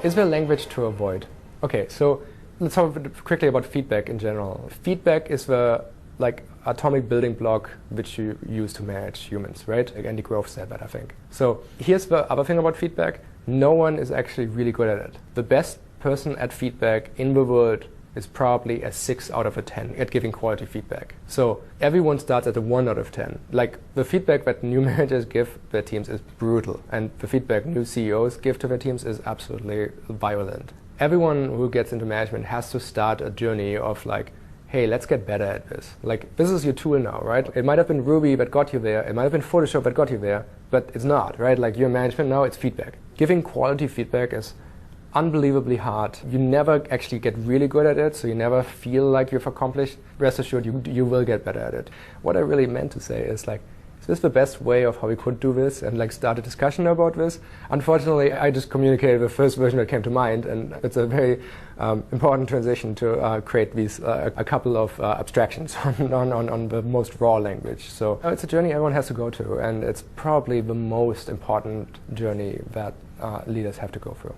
Is there language to avoid? Okay, so let's talk quickly about feedback in general. Feedback is the atomic building block which you use to manage humans, right? Like Andy Grove said that, I think. So here's the other thing about feedback. No one is actually really good at it. The best person at feedback in the world is probably a 6 out of a 10 at giving quality feedback. So everyone starts at a 1 out of 10. Like the feedback that new managers give their teams is brutal, and the feedback new CEOs give to their teams is absolutely violent. Everyone who gets into management has to start a journey of like, hey, let's get better at this. Like, this is your tool now, right? It might have been Ruby that got you there, it might have been Photoshop that got you there, but it's not, right? Like, your management now, it's feedback. Giving quality feedback is unbelievably hard. You never actually get really good at it, so you never feel like you've accomplished. Rest assured, you will get better at it. What I really meant to say is like, is this the best way of how we could do this and like start a discussion about this? Unfortunately, I just communicated the first version that came to mind, and it's a very important transition to create these a couple of abstractions on the most raw language. So it's a journey everyone has to go to, and it's probably the most important journey that leaders have to go through.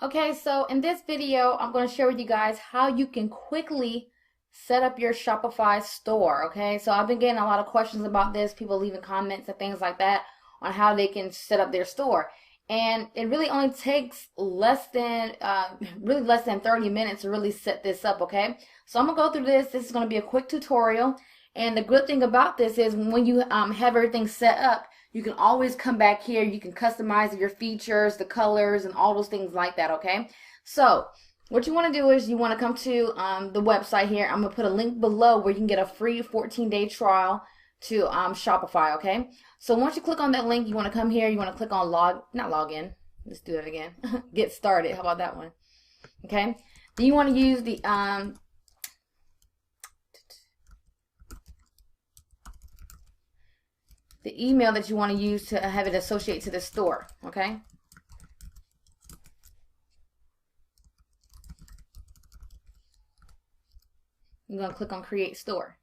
Okay, so in this video, I'm going to share with you guys how you can quickly set up your Shopify store. Okay, so I've been getting a lot of questions about this, people leaving comments and things like that on how they can set up their store. And it really only takes less than 30 minutes to really set this up. Okay, so I'm going to go through this. This is going to be a quick tutorial. And the good thing about this is when you have everything set up, you can always come back here. You can customize your features, the colors, and all those things like that, okay? So what you want to do is you want to come to the website here. I'm going to put a link below where you can get a free 14-day trial to Shopify, okay? So once you click on that link, you want to come here. You want to click on not log in. Let's do that again. Get started. How about that one? Okay? Then you want to use the email that you want to use to have it associate to the store, okay? I'm going to click on Create Store.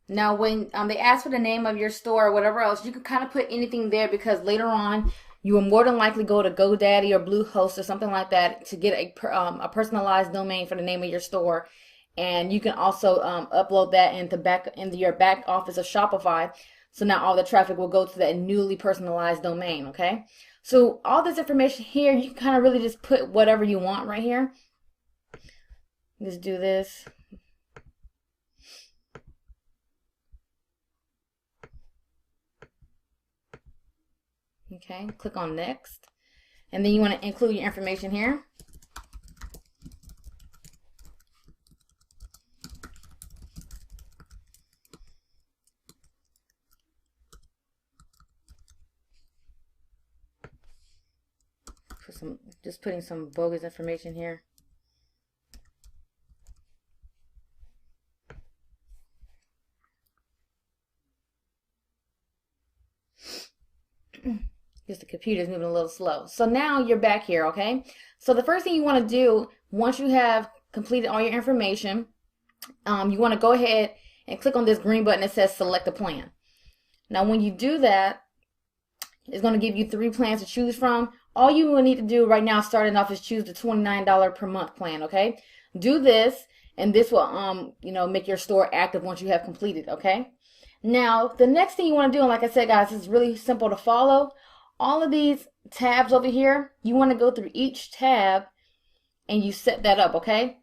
Now, when they ask for the name of your store or whatever else, you can kind of put anything there because later on you will more than likely go to GoDaddy or Bluehost or something like that to get a personalized domain for the name of your store. And you can also upload that into your back office of Shopify. So now all the traffic will go to that newly personalized domain, okay? So all this information here, you can kind of really just put whatever you want right here. Just do this. Okay, click on Next. And then you want to include your information here. Just putting some bogus information here. Because the computer's moving a little slow. So now you're back here, okay? So the first thing you want to do, once you have completed all your information, you want to go ahead and click on this green button that says Select a Plan. Now when you do that, it's going to give you 3 plans to choose from. All you will need to do right now starting off is choose the $29 per month plan, okay? Do this, and this will make your store active once you have completed, okay? Now, the next thing you want to do, and like I said, guys, it's really simple to follow. All of these tabs over here, you want to go through each tab and you set that up, okay?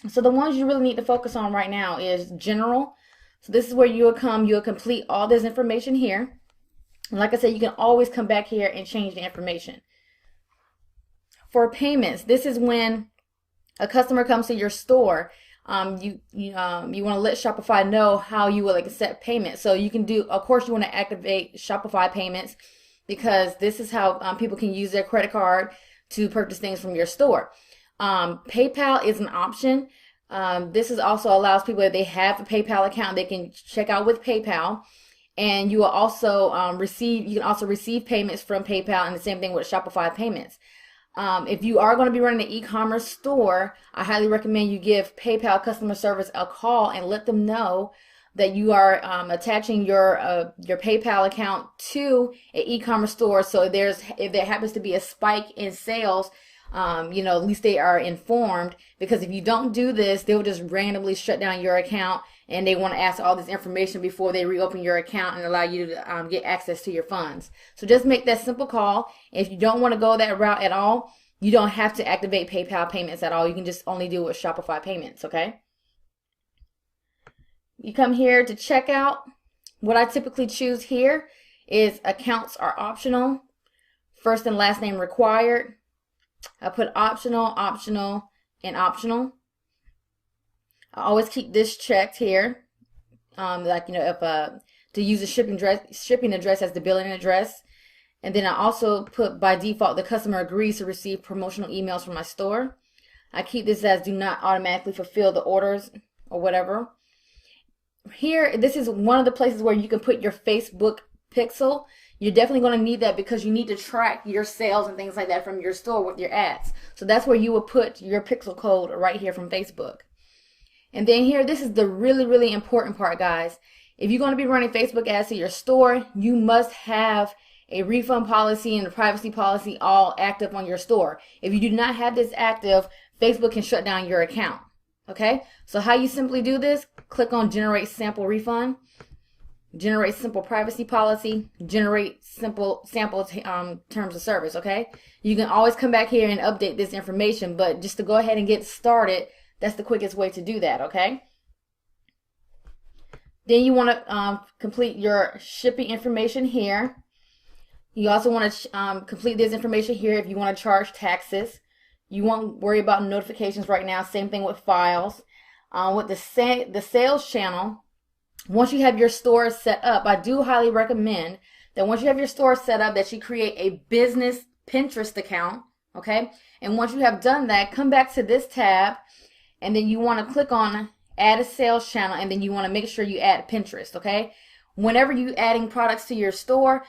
So the ones you really need to focus on right now is General. So this is where you'll complete all this information here. And like I said, you can always come back here and change the information. For payments, this is when a customer comes to your store. You want to let Shopify know how you will accept payment. So you can do, of course, you want to activate Shopify payments because this is how people can use their credit card to purchase things from your store. PayPal is an option. This is also allows people, if they have a PayPal account, they can check out with PayPal. And you will also receive payments from PayPal, and the same thing with Shopify payments. If you are going to be running an e-commerce store, I highly recommend you give PayPal customer service a call and let them know that you are attaching your PayPal account to an e-commerce store. So if there happens to be a spike in sales, you know, at least they are informed. Because if you don't do this, they'll just randomly shut down your account, and they want to ask all this information before they reopen your account and allow you to get access to your funds. So just make that simple call. If you don't want to go that route at all, you don't have to activate PayPal payments at all. You can just only do it with Shopify payments, okay? You come here to checkout. What I typically choose here is accounts are optional, first and last name required. I put optional, optional, and optional. I always keep this checked here, like, you know, if to use a shipping address as the billing address. And then I also put by default the customer agrees to receive promotional emails from my store. I keep this as do not automatically fulfill the orders or whatever. Here, this is one of the places where you can put your Facebook pixel. You're definitely going to need that because you need to track your sales and things like that from your store with your ads. So that's where you will put your pixel code right here from Facebook. And then here, this is the really, really important part, guys. If you're going to be running Facebook ads to your store, you must have a refund policy and a privacy policy all active on your store. If you do not have this active, Facebook can shut down your account. Okay, so how you simply do this, click on generate sample refund, generate simple privacy policy, generate sample terms of service. Okay, you can always come back here and update this information, but just to go ahead and get started, that's the quickest way to do that. Okay, then you want to complete your shipping information here. You also want to complete this information here if you want to charge taxes. You won't worry about notifications right now. Same thing with files. With the sales channel, once you have your store set up, I do highly recommend that once you have your store set up, that you create a business Pinterest account. Okay, and once you have done that, come back to this tab, and then you want to click on add a sales channel, and then you want to make sure you add Pinterest. Okay, whenever you adding products to your store,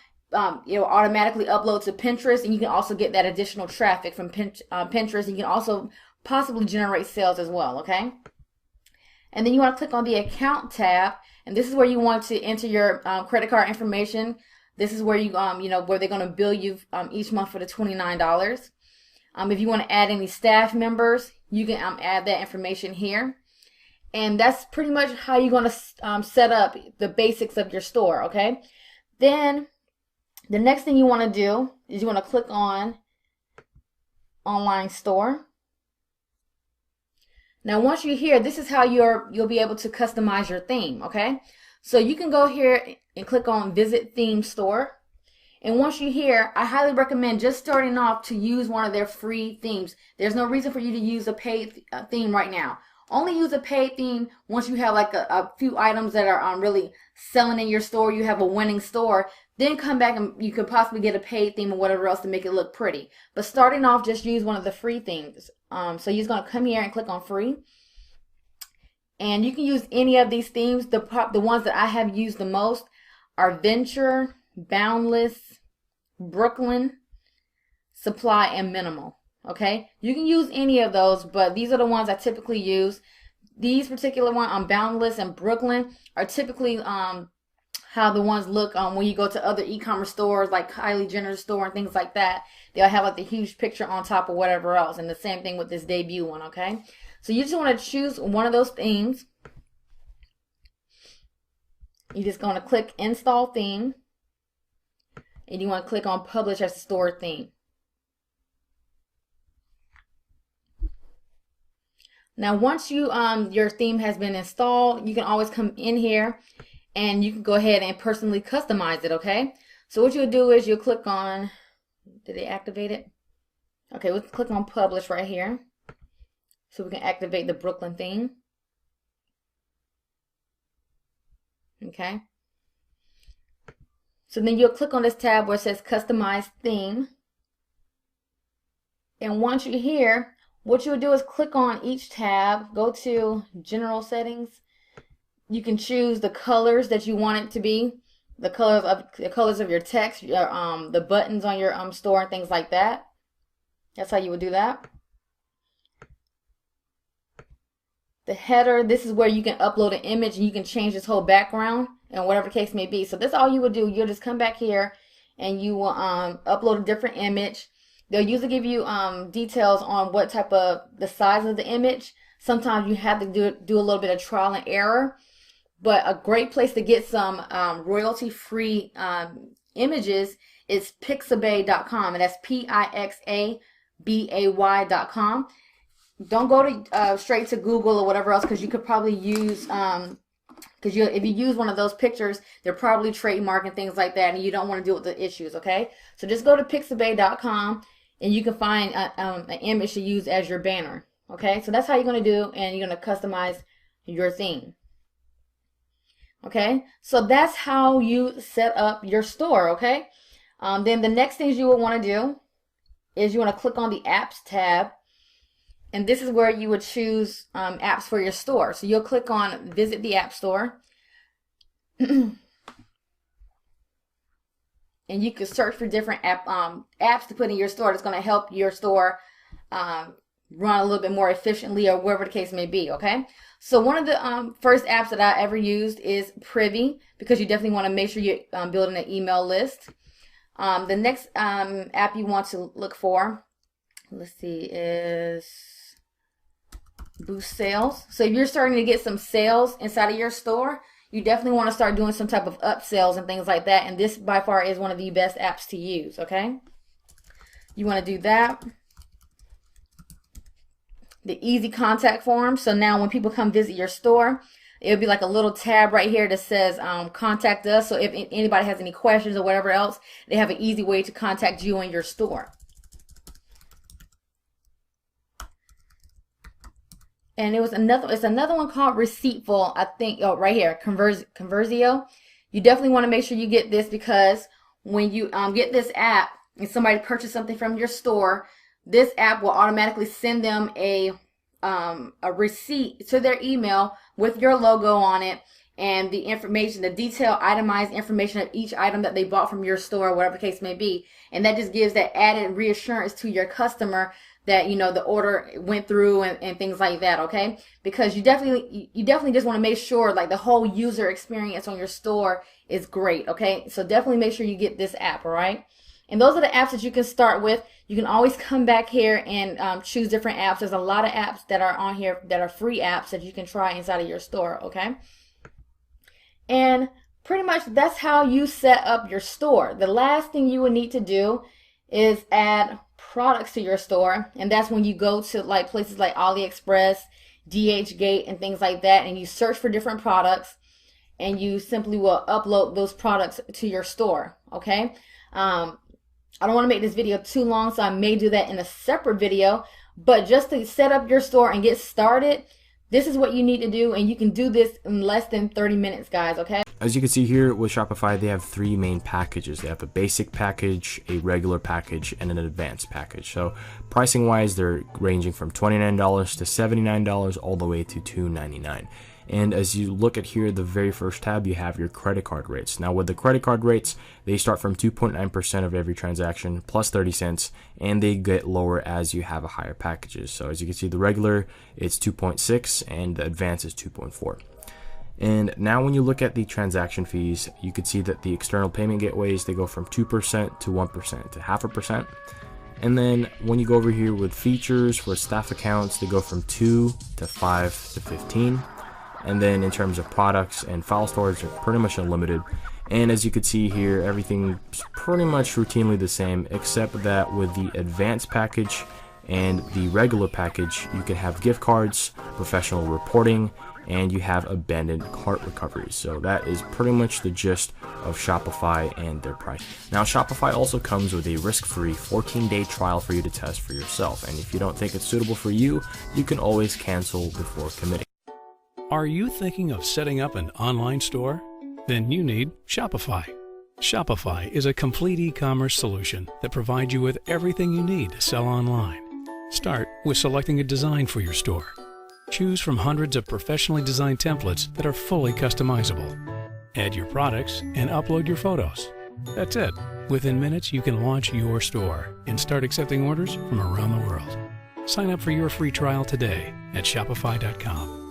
it'll automatically upload to Pinterest, and you can also get that additional traffic from Pinterest. You can also possibly generate sales as well. Okay, and then you want to click on the account tab, and this is where you want to enter your credit card information. This is where you you know, where they're going to bill you each month for the $29. If you want to add any staff members, you can add that information here. And that's pretty much how you're going to set up the basics of your store. Okay, then the next thing you want to do is you want to click on online store. Now once you're here, this is how you'll be able to customize your theme. Okay, so you can go here and click on visit theme store. And once you're here, I highly recommend just starting off to use one of their free themes. There's no reason for you to use a paid theme right now. Only use a paid theme once you have like a few items that are really selling in your store. You have a winning store. Then come back and you could possibly get a paid theme or whatever else to make it look pretty. But starting off, just use one of the free themes. So you're just going to come here and click on free. And you can use any of these themes. The ones that I have used the most are Venture, Boundless, Brooklyn, Supply, and Minimal. Okay, you can use any of those, but these are the ones I typically use. These particular ones on Boundless and Brooklyn are typically how the ones look when you go to other e-commerce stores like Kylie Jenner's store and things like that. They'll have like the huge picture on top of whatever else, and the same thing with this debut one. Okay, so you just want to choose one of those themes. You're just going to click install theme, and you want to click on publish as a store theme. Now once you your theme has been installed, you can always come in here and you can go ahead and personally customize it. Okay, so what you'll do is you'll click on, did they activate it? Okay, we'll click on publish right here so we can activate the Brooklyn theme. Okay, so then you'll click on this tab where it says customize theme, and once you're here, what you'll do is click on each tab, go to general settings. You can choose the colors that you want it to be, the colors of your text, your the buttons on your store and things like that. That's how you would do that. The header, this is where you can upload an image and you can change this whole background and whatever the case may be. So this is all you would do. You'll just come back here and you will upload a different image. They'll usually give you details on what type of the size of the image. Sometimes you have to do a little bit of trial and error. But a great place to get some royalty-free images is pixabay.com, and that's pixabay.com. Don't go to straight to Google or whatever else, because you could probably use if you use one of those pictures, they're probably trademark and things like that, and you don't want to deal with the issues. Okay, so just go to pixabay.com and you can find an image to use as your banner. Okay, so that's how you're going to do, and you're going to customize your theme. Okay, so that's how you set up your store. Okay, then the next things you will want to do is you want to click on the apps tab, and this is where you would choose apps for your store. So you'll click on visit the app store and you can search for different apps to put in your store that's going to help your store run a little bit more efficiently, or whatever the case may be. Okay, so one of the first apps that I ever used is Privy, because you definitely want to make sure you're building an email list. The next app you want to look for, let's see, is Boost Sales. So if you're starting to get some sales inside of your store, you definitely want to start doing some type of upsells and things like that, and this by far is one of the best apps to use. Okay, you want to do that. The easy contact form. So now when people come visit your store, it'll be like a little tab right here that says contact us. So if anybody has any questions or whatever else, they have an easy way to contact you in your store. And it's another one called Receiptful, I think. Oh, right here, Conversio. You definitely want to make sure you get this, because when you get this app and somebody purchases something from your store, this app will automatically send them a receipt to their email with your logo on it and the information, the detailed itemized information of each item that they bought from your store, whatever the case may be. And that just gives that added reassurance to your customer that, you know, the order went through and things like that. Okay, because you definitely just want to make sure like the whole user experience on your store is great. Okay, so definitely make sure you get this app. All right, and those are the apps that you can start with. You can always come back here and choose different apps. There's a lot of apps that are on here that are free apps that you can try inside of your store. Okay, and pretty much that's how you set up your store. The last thing you would need to do is add products to your store, and that's when you go to like places like AliExpress, DHgate, and things like that, and you search for different products, and you simply will upload those products to your store. Okay, I don't want to make this video too long, so I may do that in a separate video, but just to set up your store and get started, this is what you need to do, and you can do this in less than 30 minutes, guys. Okay, as you can see here with Shopify, they have three main packages. They have a basic package, a regular package, and an advanced package. So pricing wise, they're ranging from $29 to $79 all the way to $299. And as you look at here, the very first tab, you have your credit card rates. Now with the credit card rates, they start from 2.9% of every transaction plus 30 cents, and they get lower as you have a higher packages. So as you can see, the regular, it's 2.6 and the advanced is 2.4. And now when you look at the transaction fees, you can see that the external payment gateways, they go from 2% to 1% to 0.5%. And then when you go over here with features for staff accounts, they go from 2 to 5 to 15. And then in terms of products and file storage, are pretty much unlimited. And as you can see here, everything's pretty much routinely the same, except that with the advanced package and the regular package, you can have gift cards, professional reporting, and you have abandoned cart recovery. So that is pretty much the gist of Shopify and their price. Now Shopify also comes with a risk-free 14-day trial for you to test for yourself. And if you don't think it's suitable for you, you can always cancel before committing. Are you thinking of setting up an online store? Then you need Shopify. Shopify is a complete e-commerce solution that provides you with everything you need to sell online. Start with selecting a design for your store. Choose from hundreds of professionally designed templates that are fully customizable. Add your products and upload your photos. That's it. Within minutes, you can launch your store and start accepting orders from around the world. Sign up for your free trial today at Shopify.com.